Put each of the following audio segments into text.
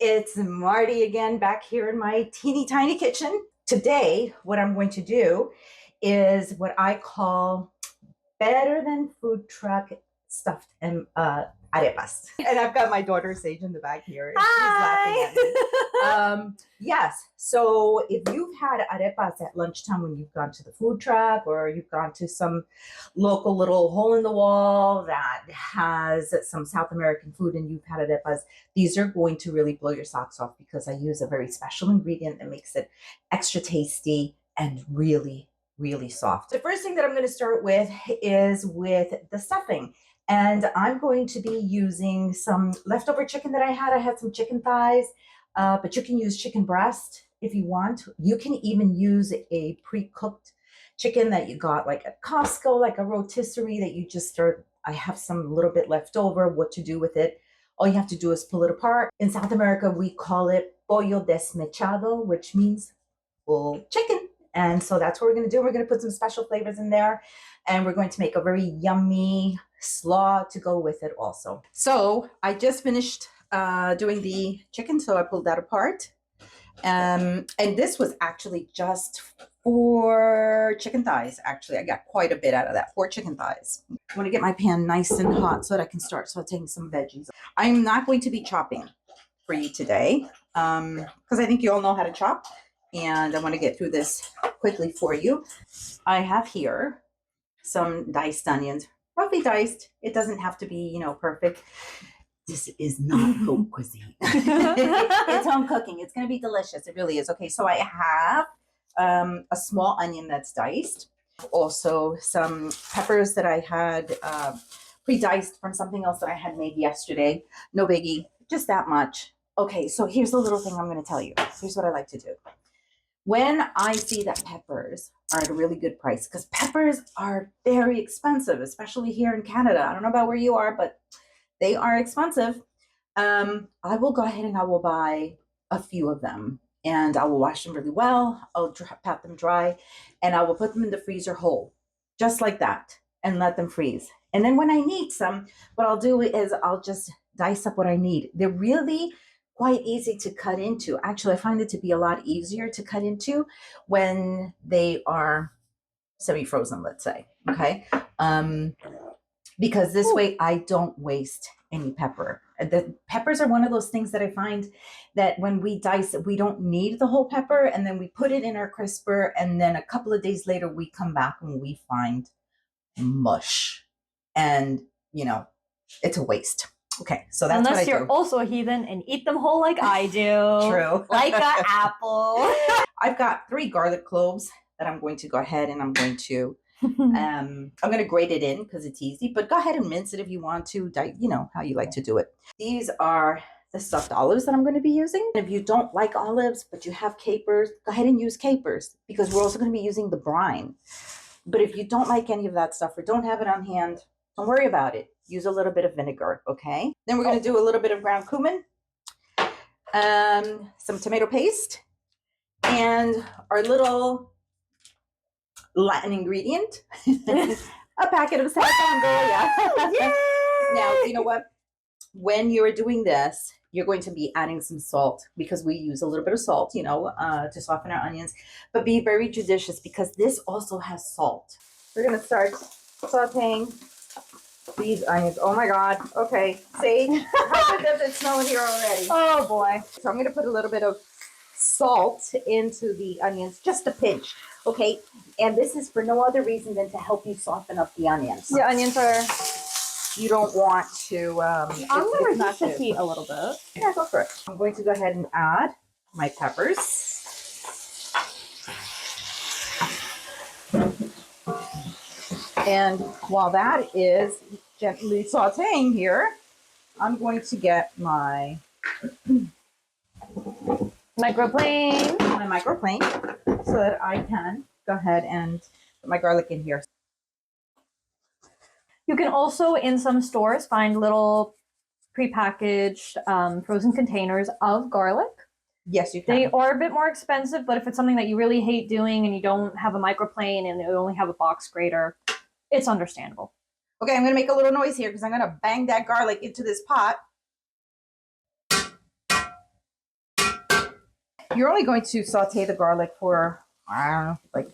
It's Marty again back here in my teeny tiny kitchen. Today, what I'm going to do is what I call better than food truck stuffed and arepas. And I've got my daughter Sage in the back here. Hi. She's laughing at me. Yes. So if you've had arepas at lunchtime when you've gone to the food truck or you've gone to some local little hole in the wall that has some South American food and you've had arepas, these are going to really blow your socks off because I use a very special ingredient that makes it extra tasty and really soft. The first thing that I'm going to start with is with the stuffing. And I'm going to be using some leftover chicken that I had. I had some chicken thighs, but you can use chicken breast if you want. You can even use a pre-cooked chicken that you got like at Costco, like a rotisserie that you just start. I have some little bit left over. What to do with it? All you have to do is pull it apart. In South America, we call it pollo desmechado, which means full chicken. And so that's what we're going to do. We're going to put some special flavors in there and we're going to make a very yummy slaw to go with it also. So I just finished doing the chicken. So I pulled that apart. And this was actually just 4 chicken thighs. Actually, I got quite a bit out of that, 4 chicken thighs. I want to get my pan nice and hot so that I can start sauteing some veggies. I'm not going to be chopping for you today because I think you all know how to chop. And I want to get through this quickly for you. I have here some diced onions, roughly diced. It doesn't have to be, perfect. This is not home cuisine. It's home cooking. It's going to be delicious. It really is. Okay, so I have a small onion that's diced. Also some peppers that I had pre-diced from something else that I had made yesterday. No biggie, just that much. Okay, so here's the little thing I'm going to tell you. Here's what I like to do. When I see that peppers are at a really good price, because peppers are very expensive, especially here in Canada. I don't know about where you are, but they are expensive. I will go ahead and I will buy a few of them and I will wash them really well. I'll pat them dry and I will put them in the freezer whole, just like that, and let them freeze. And then when I need some, what I'll do is I'll just dice up what I need. They're really quite easy to cut into. Actually, I find it to be a lot easier to cut into when they are semi-frozen, let's say, okay? Because this way I don't waste any pepper. The peppers are one of those things that I find that when we dice it, we don't need the whole pepper and then we put it in our crisper and then a couple of days later we come back and we find mush. And, it's a waste. Okay, so that's Unless what I do. you're also a heathen and eat them whole like I do. True. Like an apple. I've got 3 garlic cloves that I'm going to go ahead and I'm going to grate it in because it's easy, but go ahead and mince it if you want to, how you like to do it. These are the stuffed olives that I'm going to be using. If you don't like olives, but you have capers, go ahead and use capers because we're also going to be using the brine. But if you don't like any of that stuff or don't have it on hand, don't worry about it. Use a little bit of vinegar, okay? Then we're going to do a little bit of ground cumin, some tomato paste, and our little Latin ingredient, a packet of sazon. Yeah. Now, you know what? When you're doing this, you're going to be adding some salt because we use a little bit of salt, to soften our onions. But be very judicious because this also has salt. We're going to start sauteing these onions. Oh my God. Okay. Sage, how good does it smell in here already? Oh boy. So I'm going to put a little bit of salt into the onions, just a pinch. Okay, and this is for no other reason than to help you soften up the onions. The onions are... You don't want to... I'm going to reduce the heat a little bit. Yeah, go for it. I'm going to go ahead and add my peppers. And while that is gently sauteing here, I'm going to get my... microplane so that I can go ahead and put my garlic in here. You can also, in some stores, find little prepackaged frozen containers of garlic. Yes, you can. They are a bit more expensive, but if it's something that you really hate doing and you don't have a microplane and you only have a box grater, it's understandable. Okay, I'm going to make a little noise here because I'm going to bang that garlic into this pot. you're only going to saute the garlic for, I don't know, like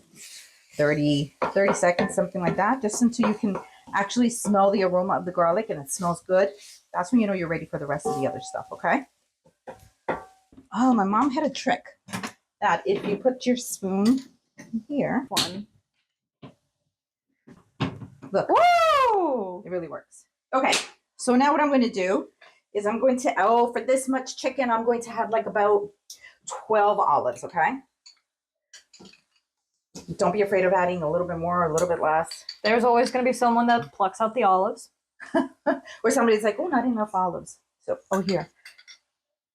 30 seconds, something like that, just until you can actually smell the aroma of the garlic and it smells good. That's when you know you're ready for the rest of the other stuff, okay? Oh, my mom had a trick that if you put your spoon here, One. look, Whoa! it really works. Okay, so now what I'm going to do is I'm going to, for this much chicken, I'm going to have like about 12 olives, okay? Don't be afraid of adding a little bit more or a little bit less. There's always going to be someone that plucks out the olives. Or somebody's like, oh, not enough olives. So, oh, here.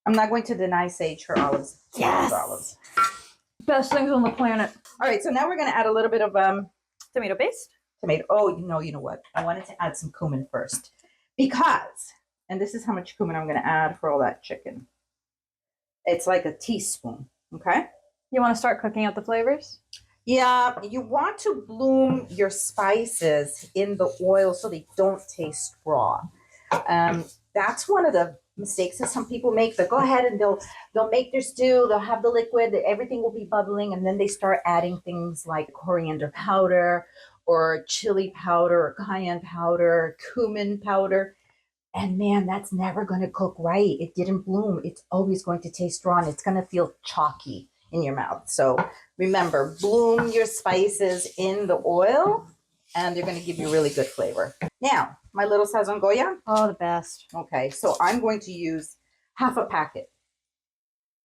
I'm not going to deny Sage her olives. Yes! Olives. Best things on the planet. All right, so now we're going to add a little bit of Tomato paste. tomato. Oh, you know what? I wanted to add some cumin first because, and this is how much cumin I'm going to add for all that chicken. It's like a teaspoon, okay? You want to start cooking out the flavors? Yeah, you want to bloom your spices in the oil so they don't taste raw. That's one of the mistakes that some people make. They'll go ahead and they'll make their stew, they'll have the liquid, everything will be bubbling, and then they start adding things like coriander powder or chili powder or cayenne powder, cumin powder. And man, that's never going to cook right. It didn't bloom. It's always going to taste raw and it's going to feel chalky in your mouth. So remember, bloom your spices in the oil and they're going to give you really good flavor. Now, my little Sazon Goya. Oh, the best. Okay, so I'm going to use half a packet.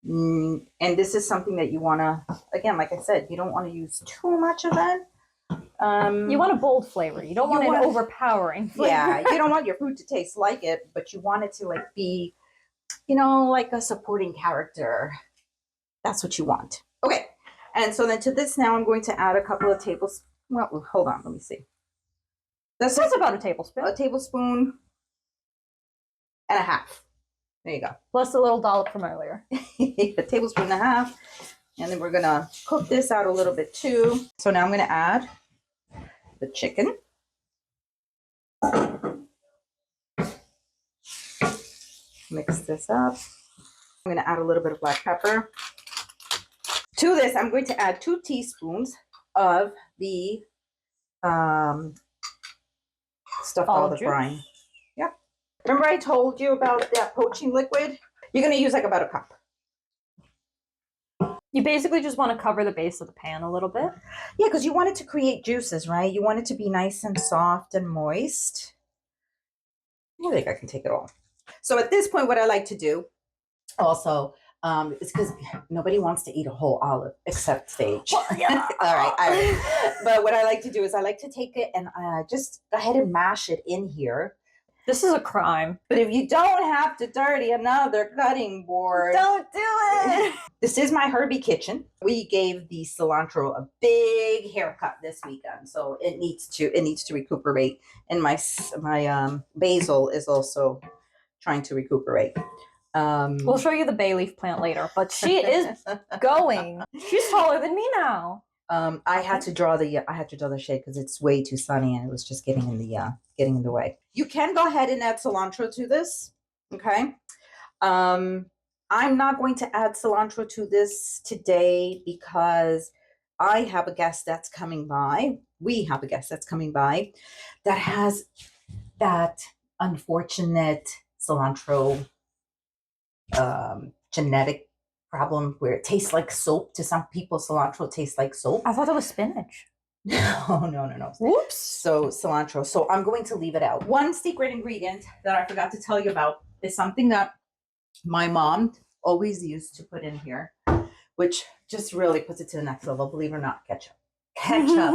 And this is something that you want to, again, like I said, you don't want to use too much of it. You want a bold flavor. You don't want an overpowering flavor. Yeah, you don't want your food to taste like it, but you want it to like be, like a supporting character. That's what you want. Okay, and so then to this now I'm going to add a couple of tablespoons. Well, hold on, let me see. That's about a tablespoon. A tablespoon and a half. There you go. Plus a little dollop from earlier. A tablespoon and a half. And then we're going to cook this out a little bit too. So now I'm going to add the chicken. Mix this up. I'm going to add a little bit of black pepper. To this, I'm going to add 2 teaspoons of the stuffed olive brine. Yep. Remember I told you about that poaching liquid? You're going to use like about a cup. You basically just want to cover the base of the pan a little bit. Yeah, because you want it to create juices, right? You want it to be nice and soft and moist. I think I can take it all. So at this point, what I like to do also is because nobody wants to eat a whole olive except Sage. Well, yeah. All right. But what I like to do is I like to take it and just go ahead and mash it in here. This is a crime. But if you don't have to dirty another cutting board, Don't do it. This is my Herbie kitchen. We gave the cilantro a big haircut this weekend, so it needs to recuperate. And my basil is also trying to recuperate. We'll show you the bay leaf plant later, but she is going. She's taller than me now. I had to draw the shade because it's way too sunny and it was just getting in the way. You can go ahead and add cilantro to this. Okay. I'm not going to add cilantro to this today because I have a guest that's coming by. We have a guest that's coming by that has that unfortunate cilantro genetic problem where it tastes like soap. To some people, cilantro tastes like soap. I thought that was spinach. No. Whoops. So cilantro. So I'm going to leave it out. One secret ingredient that I forgot to tell you about is something that my mom always used to put in here, which just really puts it to the next level. Believe it or not, ketchup. Ketchup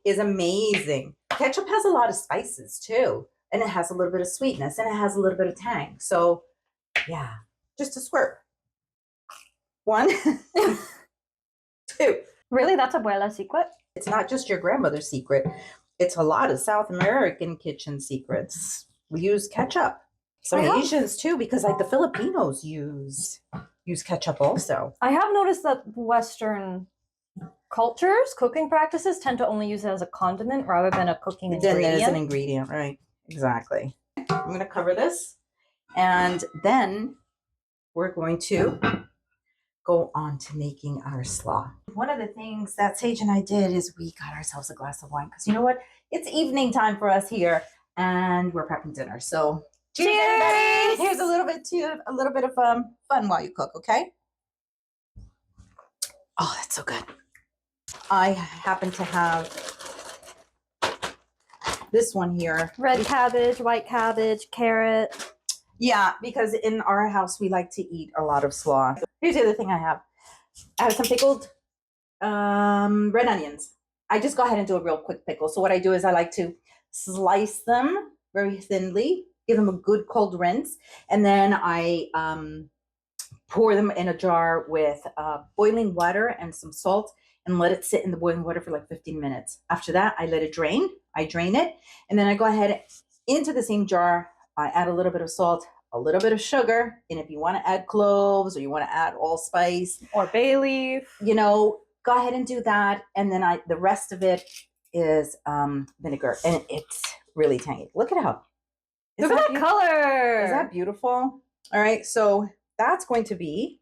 is amazing. Ketchup has a lot of spices too, and it has a little bit of sweetness, and it has a little bit of tang. So yeah, just a squirt. 1, 2. Really? That's abuela's secret? It's not just your grandmother's secret. It's a lot of South American kitchen secrets. We use ketchup. Some Asians too, because like the Filipinos use ketchup also. I have noticed that Western cultures, cooking practices tend to only use it as a condiment rather than a cooking ingredient. Then as an ingredient, right? Exactly. I'm going to cover this, and then we're going to go on to making our slaw. One of the things that Sage and I did is we got ourselves a glass of wine because you know what? It's evening time for us here and we're prepping dinner. So cheers, everybody. Here's a little bit of fun while you cook, okay? Oh, that's so good. I happen to have this one here. Red cabbage, white cabbage, carrot. Yeah, because in our house we like to eat a lot of slaw. Here's the other thing I have. I have some pickled red onions. I just go ahead and do a real quick pickle. So what I do is I like to slice them very thinly, give them a good cold rinse, and then I pour them in a jar with boiling water and some salt and let it sit in the boiling water for like 15 minutes. After that, I let it drain. I drain it, and then I go ahead into the same jar. I add a little bit of salt, a little bit of sugar, and if you want to add cloves or you want to add allspice or bay leaf, you know, go ahead and do that. And then the rest of it is vinegar, and it's really tangy. Look at how. Look at that color. Is that beautiful? All right, so that's going to be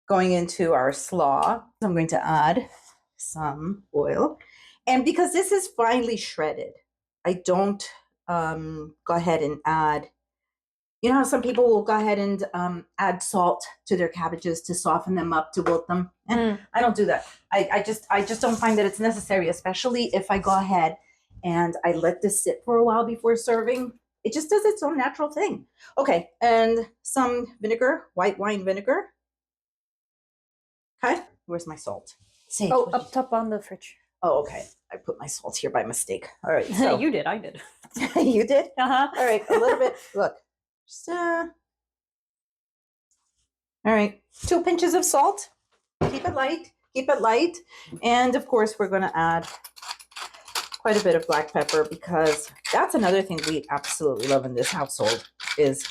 going into our slaw. I'm going to add some oil, and because this is finely shredded, I don't go ahead and add. You know how some people will go ahead and add salt to their cabbages to soften them up, to wilt them. I don't do that. I just don't find that it's necessary, especially if I go ahead and I let this sit for a while before serving. It just does its own natural thing. Okay, and some vinegar, white wine vinegar. Okay, where's my salt? Sage, up top on the fridge. Oh, okay. I put my salt here by mistake. All right. So you did. I did. You did? Uh-huh. All right. A little bit. Look. Just, all right. 2 pinches of salt. Keep it light. Keep it light. And of course, we're going to add quite a bit of black pepper because that's another thing we absolutely love in this household is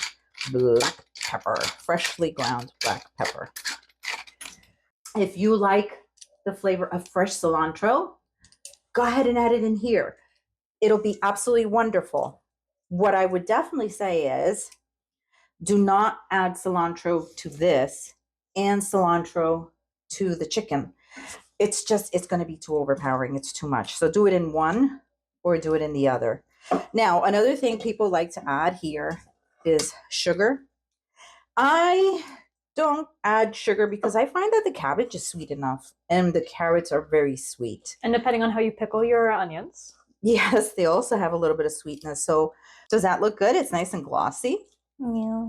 black pepper, freshly ground black pepper. If you like the flavor of fresh cilantro, go ahead and add it in here. It'll be absolutely wonderful. What I would definitely say is do not add cilantro to this and cilantro to the chicken. It's going to be too overpowering. It's too much. So do it in one or do it in the other. Now, another thing people like to add here is sugar. I don't add sugar because I find that the cabbage is sweet enough and the carrots are very sweet. And depending on how you pickle your onions. Yes, they also have a little bit of sweetness. So does that look good? It's nice and glossy. Yeah.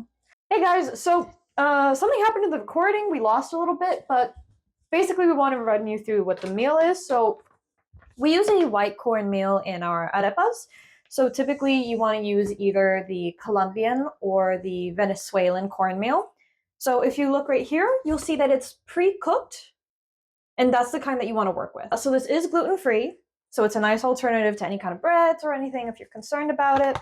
Hey guys, so something happened in the recording. We lost a little bit, but basically we want to run you through what the meal is. So we use a white corn meal in our arepas. So typically you want to use either the Colombian or the Venezuelan cornmeal. So if you look right here, you'll see that it's pre-cooked, and that's the kind that you want to work with. So this is gluten-free, so it's a nice alternative to any kind of breads or anything if you're concerned about it.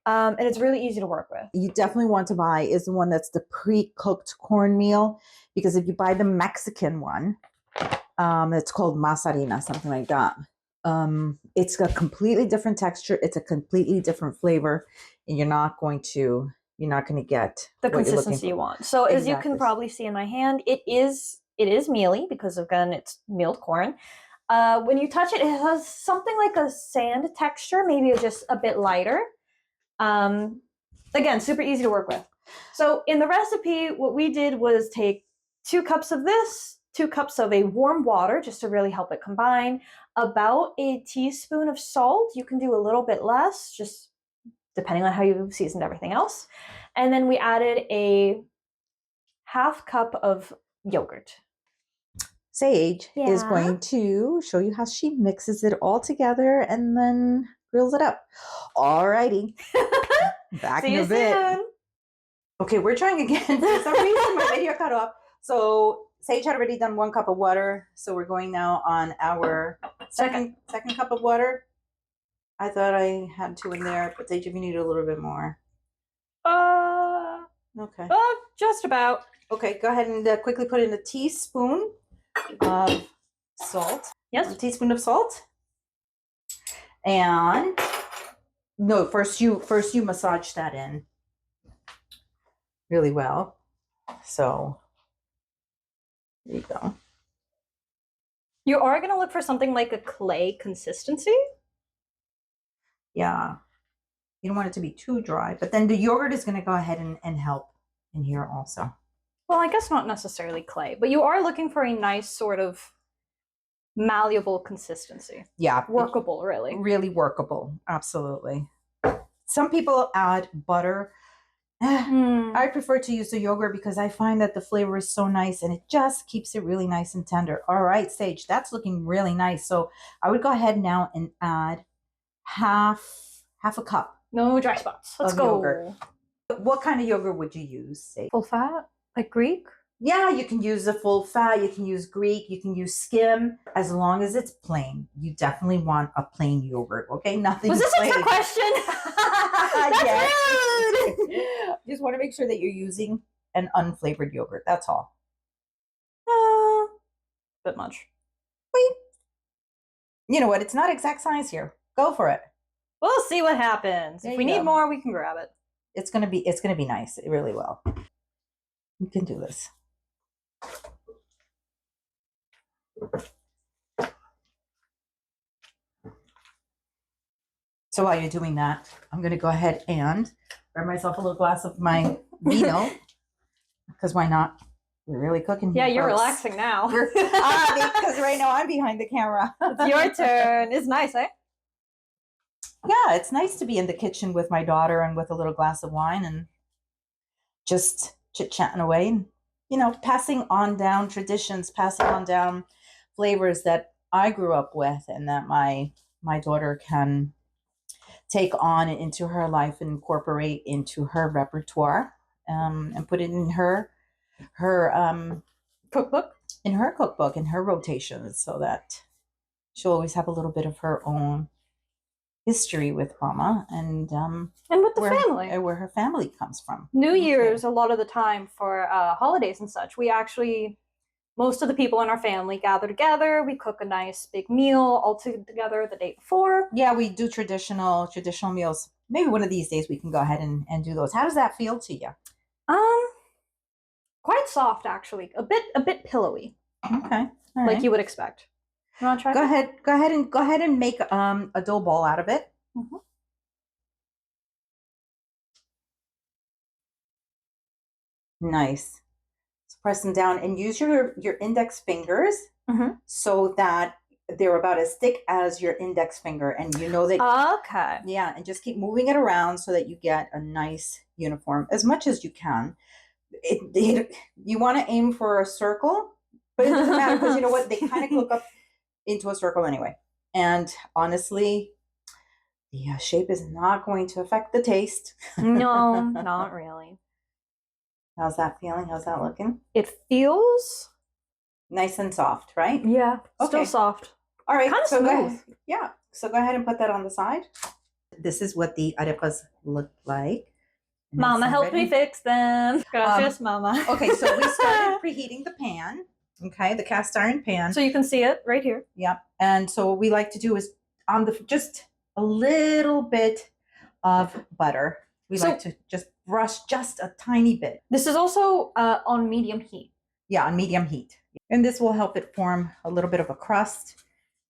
And it's really easy to work with. You definitely want to buy is the one that's the pre-cooked cornmeal, because if you buy the Mexican one, it's called masarina, something like that. It's a completely different texture. It's a completely different flavor, and you're not going to get the consistency you want. So as you can probably see in my hand, it is mealy because again it's milled corn. When you touch it, it has something like a sand texture, maybe just a bit lighter. Again, super easy to work with. So in the recipe, what we did was take 2 cups of this, 2 cups of a warm water, just to really help it combine, about a teaspoon of salt. You can do a little bit less, just depending on how you've seasoned everything else. And then we added a half cup of yogurt. Sage is going to show you how she mixes it all together and then grills it up. Alrighty. Back in a bit. Soon. Okay, we're trying again. For some reason, my video cut off. So Sage had already done 1 cup of water. So we're going now on our second cup of water. I thought I had 2 in there, but Sage, if you need a little bit more. Okay. Just about. Okay, go ahead and quickly put in a teaspoon of salt. Yes. A teaspoon of salt. And no, first you massage that in really well. So There you go. You are going to look for something like a clay consistency. Yeah. You don't want it to be too dry, but then the yogurt is going to go ahead and help in here also. Well, I guess not necessarily clay, but you are looking for a nice sort of malleable consistency. Yeah. Workable, really. Really workable. Absolutely. Some people add butter. I prefer to use the yogurt because I find that the flavor is so nice and it just keeps it really nice and tender. All right, Sage, that's looking really nice. So I would go ahead now and add half a cup. No dry spots. Let's Of go. yogurt. What kind of yogurt would you use, Sage? Full fat? Like Greek? Yeah, you can use the full fat, you can use Greek, you can use skim, as long as it's plain. You definitely want a plain yogurt, okay? Nothing Was this plain. a trick question? That's Yes. rude! Just want to make sure that you're using an unflavored yogurt. That's all. Bit much. Wait. You know what? It's not exact science here. Go for it. We'll see what happens. There If we you need go. more, we can grab it. It's gonna be nice. It really will. You can do this. So while you're doing that, I'm gonna go ahead and grab myself a little glass of my vino. Because why not? We're really cooking here. Yeah, you're folks. relaxing now. Because right now I'm behind the camera. It's your turn. It's nice, eh? Yeah, it's nice to be in the kitchen with my daughter and with a little glass of wine and just chit-chatting away and, you know, passing on down traditions, passing on down flavors that I grew up with and that my daughter can take on into her life and incorporate into her repertoire, and put it in her Cookbook? in her cookbook, in her rotations, so that she'll always have a little bit of her own history with mama and with the family. where her family comes from. New Okay. Year's, a lot of the time for holidays and such, we actually, most of the people in our family gather together. We cook a nice big meal all together the day before. Yeah, we do traditional meals. Maybe one of these days we can go ahead and do those. How does that feel to you? Quite soft actually, a bit pillowy, Okay, all like right. you would expect. You want to try? Go ahead and make a dough ball out of it. Mhm. Nice. So press them down and use your index fingers Mhm. so that they're about as thick as your index finger, and you know that. Okay. Yeah, and just keep moving it around so that you get a nice uniform as much as you can. You want to aim for a circle, but it doesn't matter because you know what? They kind of cook up into a circle anyway. And honestly, the shape is not going to affect the taste. No, not really. How's that feeling? How's that looking? It feels, Nice and soft, right? yeah, still Okay. soft. All right. Kinda so go smooth. ahead. Yeah. So go ahead and put that on the side. This is what the arepas look like. Nice Mama and helped me ready. fix them. Gracias, Mama. Okay, so we started preheating the pan. Okay, the cast iron pan. So you can see it right here. Yep. And so what we like to do is on the just a little bit of butter. We So- like to just brush just a tiny bit. This is also on medium heat. Yeah, on medium heat. And this will help it form a little bit of a crust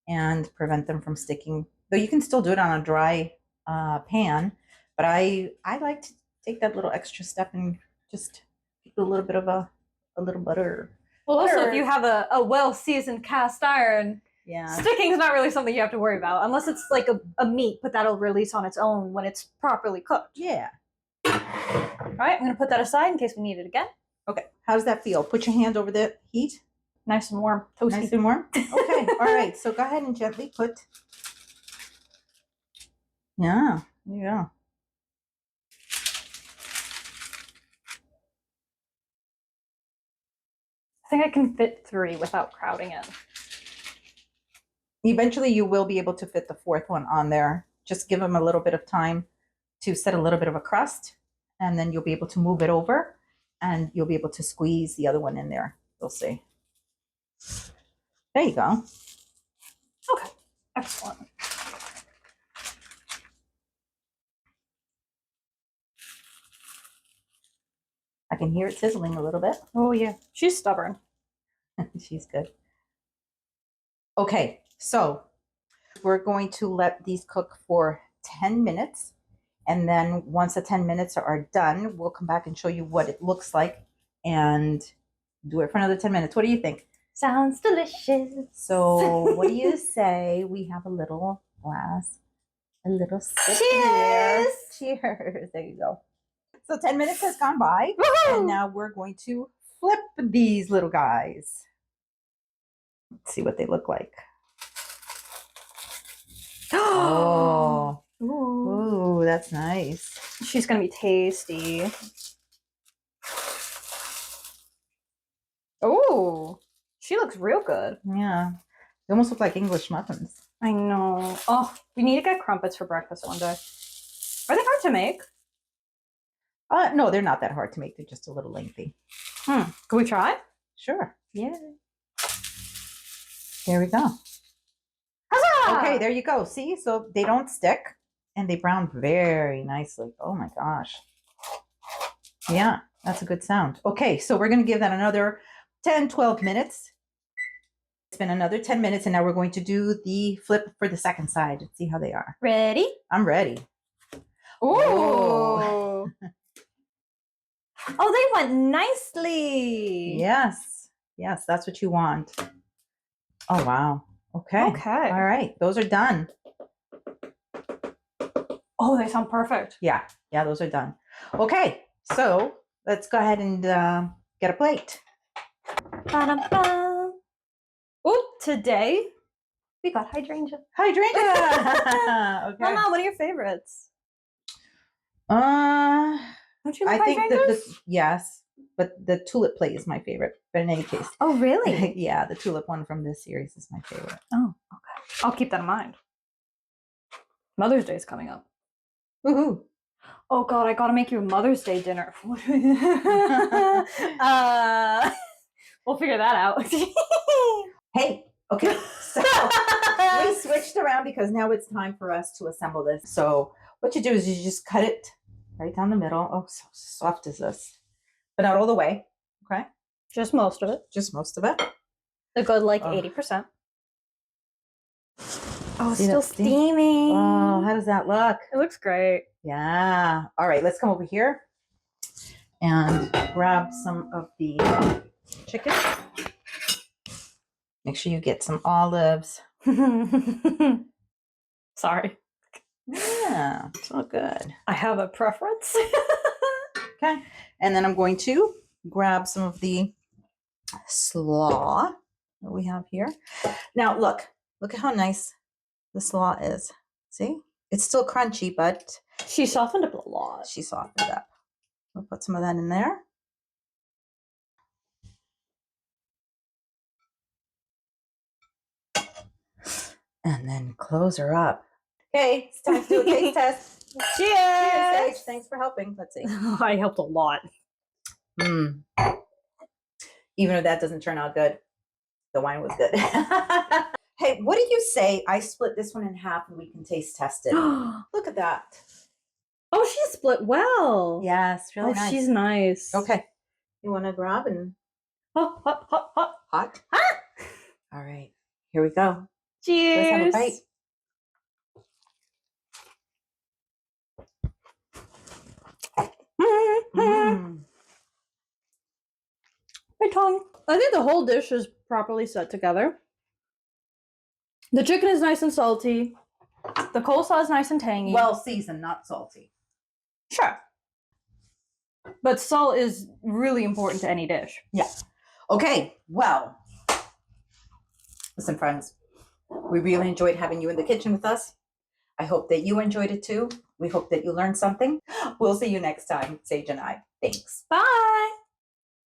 and prevent them from sticking. Though you can still do it on a dry pan, but I like to take that little extra step and just keep a little bit of a little butter. Well, also, Butter. if you have a well-seasoned cast iron, Yeah. sticking is not really something you have to worry about, unless it's like a meat, but that'll release on its own when it's properly cooked. Yeah. All right, I'm going to put that aside in case we need it again. Okay. How does that feel? Put your hand over the heat. Nice and warm. Toasty. Nice and warm. Okay. All right. So go ahead and gently put. Yeah. There you go. I think I can fit 3 without crowding it. Eventually, you will be able to fit the fourth one on there. Just give them a little bit of time to set a little bit of a crust, and then you'll be able to move it over, and you'll be able to squeeze the other one in there. You'll see. There you go. Okay, excellent. I can hear it sizzling a little bit. Oh yeah, she's stubborn. She's good. Okay, so we're going to let these cook for 10 minutes. And then once the 10 minutes are done, we'll come back and show you what it looks like and do it for another 10 minutes. What do you think? Sounds delicious. So what do you say we have a little glass, a little sip Cheers! here. Cheers. There you go. So 10 minutes has gone by, Woohoo! and now we're going to flip these little guys. Let's see what they look like. Oh, Ooh. ooh, that's nice. She's gonna be tasty. Oh, she looks real good. Yeah, they almost look like English muffins. I know. Oh, we need to get crumpets for breakfast one day. Are they hard to make? No, they're not that hard to make. They're just a little lengthy. Can we try? Sure. Yeah. There we go. Huzzah! Okay, there you go. See, so they don't stick and they brown very nicely. Oh my gosh. Yeah, that's a good sound. Okay, so we're going to give that another 10, 12 minutes. It's been another 10 minutes, and now we're going to do the flip for the second side and see how they are. Ready? I'm ready. Oh. Oh, they went nicely. Yes. Yes, that's what you want. Oh, wow. Okay. Okay. All right. Those are done. Oh, they sound perfect. Yeah. Yeah, those are done. Okay. So let's go ahead and get a plate. Ba-dum-bum. Oh, today we got hydrangea. Hydrangea. Okay. Mama, what are your favorites? Uh, Don't you I like think that hydrangeas? yes, but the tulip plate is my favorite. But in any case, Oh, really? yeah, the tulip one from this series is my favorite. Oh, okay. I'll keep that in mind. Mother's Day is coming up. Woohoo! Oh God, I gotta make you a Mother's Day dinner. We'll figure that out. Hey, okay. So we switched around because now it's time for us to assemble this. So what you do is you just cut it right down the middle. Oh, so soft is this, but not all the way. Okay, Just most of it. just most of it. A good like Oh. 80%. Oh, it's See still that steam? steaming. Oh, how does that look? It looks great. Yeah. All right, let's come over here and grab some of the chicken. Make sure you get some olives. Sorry. Yeah, it's all good. I have a preference. Okay. And then I'm going to grab some of the slaw that we have here. Now, look at how nice the slaw is. See? It's still crunchy, but She softened up a lot. she softened up. We'll put some of that in there. And then close her up. Okay, it's time to do a taste test. Cheers, Sage. Thanks for helping. Let's see. I helped a lot. Mm. Even if that doesn't turn out good, the wine was good. Hey, what do you say I split this one in half and we can taste test it? Oh, Look at that. she split well. Yes, really Oh, nice. she's nice. Okay. You want to grab and Hot, hot, hot, hot. hot? Hot. All right. Here we go. Cheers. Let's have a bite. Mm. My tongue. I think the whole dish is properly set together. The chicken is nice and salty. The coleslaw is nice and tangy. Well seasoned, not salty. sure. But salt is really important to any dish. Yeah. Okay. Well, listen, friends, we really enjoyed having you in the kitchen with us. I hope that you enjoyed it too. We hope that you learned something. We'll see you next time, Sage and I. Thanks. Bye.